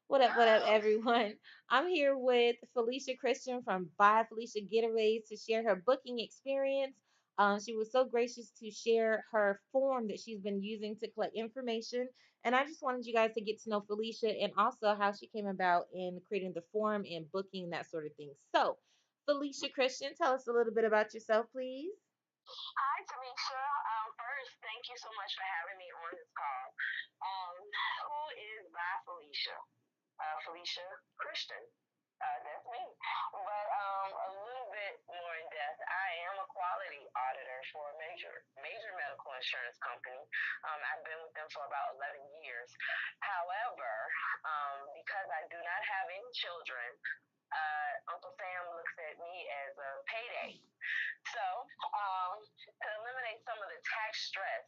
What up, everyone? I'm here with Felicia Christian from Buy Felicia Getaways to share her booking experience. She was so gracious to share her form that she's been using to collect information. And I just wanted you guys to get to know Felicia and also how she came about in creating the form and booking, that sort of thing. So, Felicia Christian, tell us a little bit about yourself, please. Hi, Tamisha. First, thank you so much for having me on this call. Who is by Felicia? Felicia Christian. That's me. But a little bit more in depth, I am a quality auditor for a major medical insurance company. I've been with them for about 11 years. However, because I do not have any children, Uncle Sam looks at me as a payday. So, to eliminate some of the tax stress,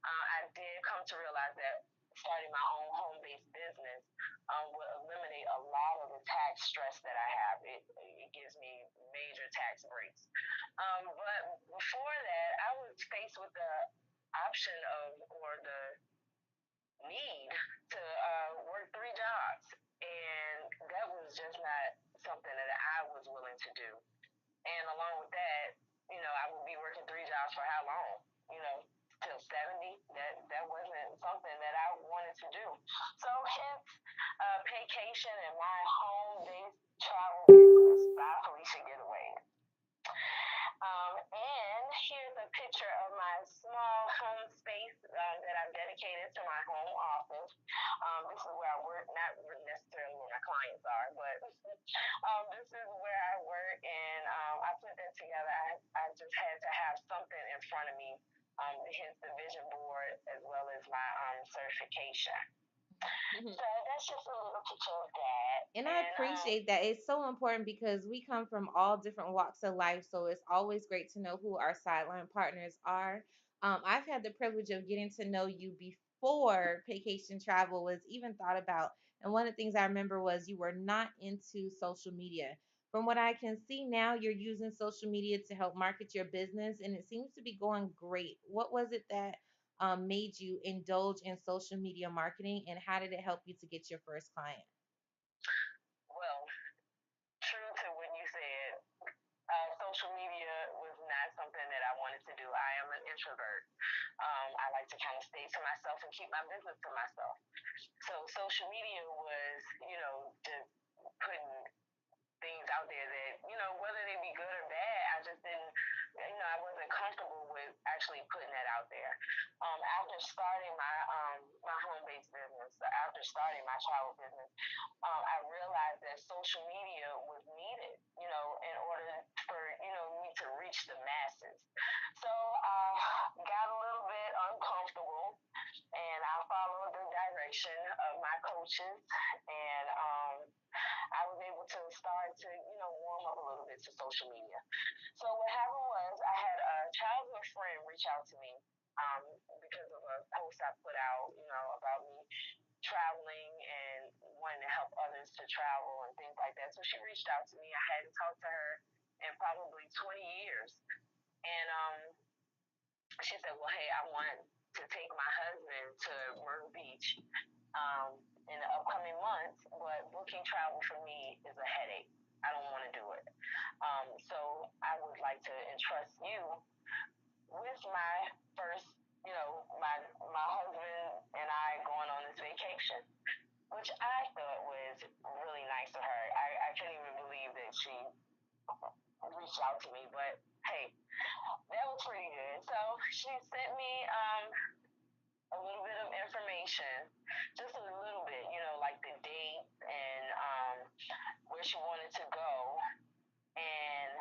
I did come to realize that starting my own home based business would eliminate a lot of the tax stress that I have. It gives me major tax breaks. But before that, I was faced with the option of, or the need to work three jobs. And that was just not something that I was willing to do. And along with that, I would be working three jobs for how long? You know, till 70. That wasn't something that I wanted to do. So hence vacation and my home based travel business by Felicia Getaway. And here's a picture of my small home space that I've dedicated to my home office. This is where I work, not necessarily where my clients are, but this is where I work, and I put that together. I just had to have something in front of me, hence the vision board as well as my certification. So that's just a little picture of that. And I And appreciate that. It's so important because we come from all different walks of life. So it's always great to know who our sideline partners are. I've had the privilege of getting to know you before vacation travel was even thought about. And one of the things I remember was you were not into social media. From what I can see now, you're using social media to help market your business, and it seems to be going great. What was it that made you indulge in social media marketing, and how did it help you to get your first client? well, true to when you said social media was not something that I wanted to do. I am an introvert. I like to kind of stay to myself and keep my business to myself. So social media was, just putting things out there that, whether they be good or bad, I just didn't, I wasn't comfortable with actually putting that out there. After starting my home based business, after starting my travel business, I realized that social media was needed, in order for, me to reach the masses. So I got a little bit uncomfortable and I followed the direction of my coaches, and I was able to start to, warm up a little bit to social media. So what happened was I had a childhood friend reach out to me because of a post I put out, about me traveling and wanting to help others to travel and things like that. So she reached out to me. I hadn't talked to her in probably 20 years. And she said, well, hey, I want to take my husband to Myrtle Beach in the upcoming months, but booking travel for me is a headache. I don't want to do it. So I would like to entrust you with my first, my husband and I going on this vacation, which I thought was really nice of her. I couldn't even believe that she reached out to me, but hey, that was pretty good. So she sent me a little bit of information, just a little bit, like the date and where she wanted to go. And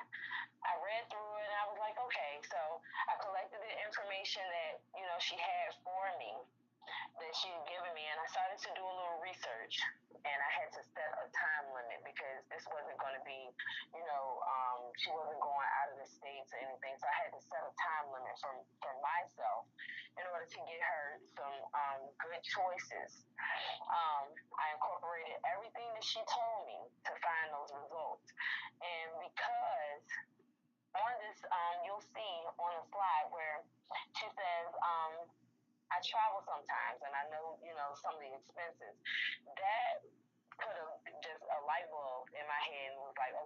I read through it and I was like, okay. So I collected the information that, she had for me, that she had given me, and I started to do a little research. And I had to set a time limit because this wasn't going to be, she wasn't going out of the states or anything. So I had to set a time limit for myself in order to get her some good choices. I incorporated everything that she told me to find those results. And because on this, you'll see on the slide where she says, I travel sometimes and I know, some of the expenses. That put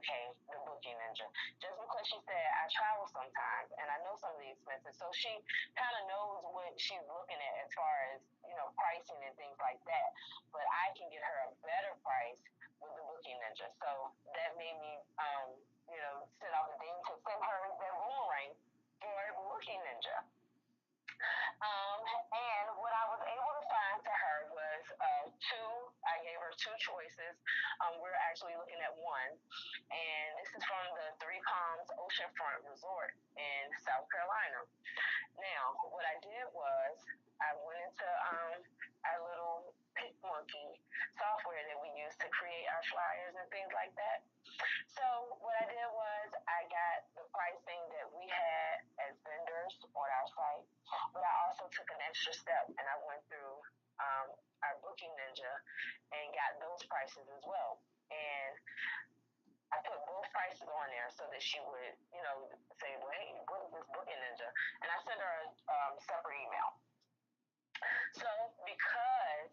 okay, the booking ninja. Just because she said I travel sometimes and I know some of the expenses. So she kind of knows what she's looking at as far as, pricing and things like that. But I can get her a better price with the booking ninja. So that made me, set off a thing to send her that boomerang for the booking ninja. And what I was able to find to her was two. I gave her two choices. We're actually looking at one, and this is from the Three Palms Oceanfront Resort in South Carolina. Now, what I did was I went into our little Pick Monkey software that we use to create our flyers and things like that. So what I did was I got the pricing that we had as vendors on our site, but I also took an extra step and I went through our Booking Ninja and got those prices as well. And I put both prices on there so that she would, say, well, hey, what is this Booking Ninja? And I sent her a separate email. So because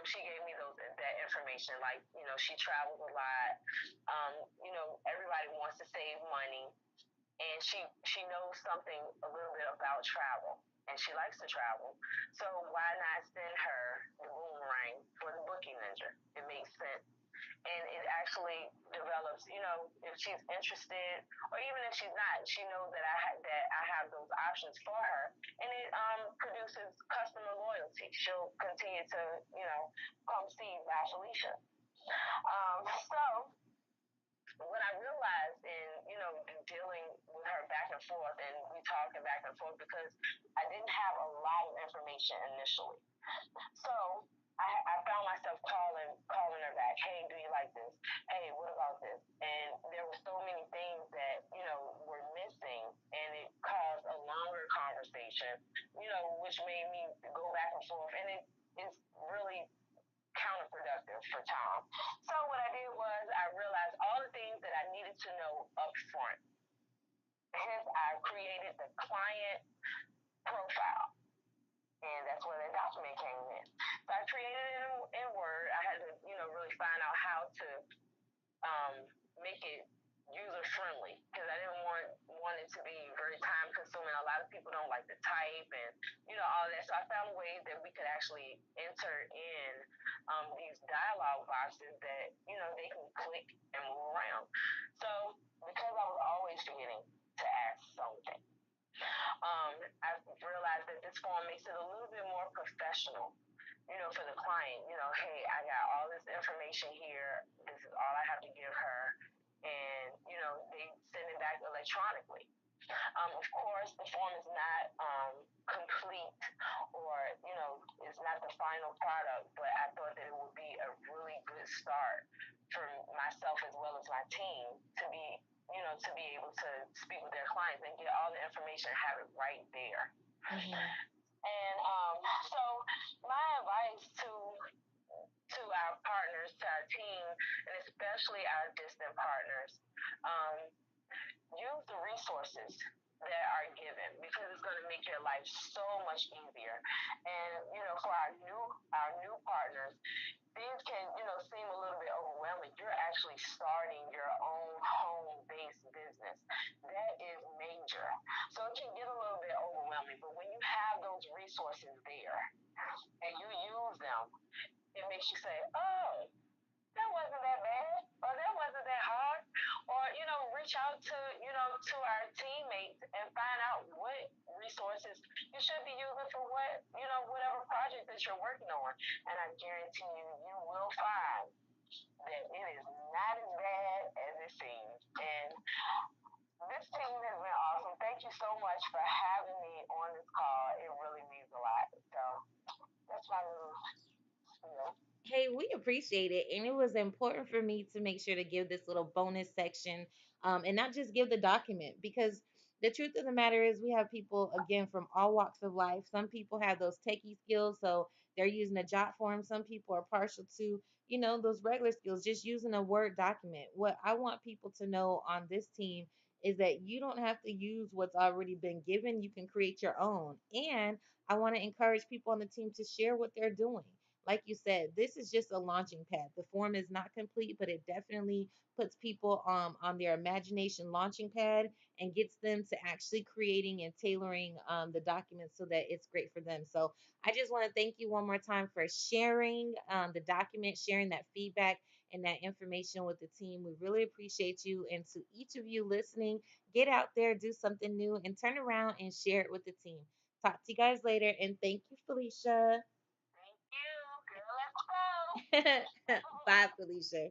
she gave me that information, like she travels a lot. Everybody wants to save money, and she knows something a little bit about travel, and she likes to travel. So why not send her the boomerang for the booking ninja? It makes sense, and it actually develops. If she's interested, or even if she's not, she knows that I have those options for her, and it produces customer loyalty. She'll continue to come see by Felicia. So what I realized in dealing with her back and forth, and we talking back and forth because I didn't have a lot of information initially. So I found myself calling her back. Hey, do you like this? Hey, what about this? And there were so many things that were missing, and it caused a longer conversation. Which made me go back and forth, and it's really counterproductive for Tom. So what I did was I realized all the things that I needed to know up front. Hence, I created the client profile, and that's where the document came in. So I created it in Word. I had to, really find out how to um, make it user friendly because I didn't want it to be very time consuming. A lot of people don't like to type and all of that. So I found ways that we could actually enter in these dialogue boxes that they can click and move around. So because I was always forgetting to ask something, I realized that this form makes it a little bit more professional, for the client. Hey, I got all this information here. This is all I have to give her. And, they send it back electronically. Of course, the form is not complete or, it's not the final product, but I thought that it would be a really good start for myself as well as my team to be, to be able to speak with their clients and get all the information and have it right there. Mm-hmm. And so my advice to our partners, to our team, and especially our distant partners, um, use the resources that are given because it's going to make your life so much easier. And for our new partners, things can seem a little bit overwhelming. You're actually starting your own home-based business. That is major. So it can get a little bit overwhelming. But when you have those resources there and you use them, it makes you say, "Oh, that wasn't that bad, or that wasn't that hard," or reach out to to our teammates and find out what resources you should be using for whatever project that you're working on. And I guarantee you will find that it is not as bad as it seems. And this team has been awesome. Thank you so much for having me on this call. It really means a lot. So that's my little spiel. Hey, we appreciate it. And it was important for me to make sure to give this little bonus section, and not just give the document, because the truth of the matter is we have people, again, from all walks of life. Some people have those techie skills, so they're using a jot form. Some people are partial to, those regular skills, just using a Word document. What I want people to know on this team is that you don't have to use what's already been given. You can create your own. And I want to encourage people on the team to share what they're doing. like you said, this is just a launching pad. The form is not complete, but it definitely puts people on their imagination launching pad and gets them to actually creating and tailoring the documents so that it's great for them. So I just want to thank you one more time for sharing the document, sharing that feedback and that information with the team. We really appreciate you. And to each of you listening, get out there, do something new, and turn around and share it with the team. Talk to you guys later. And thank you, Felicia. Thank you. Girl, let's go. Bye, Felicia.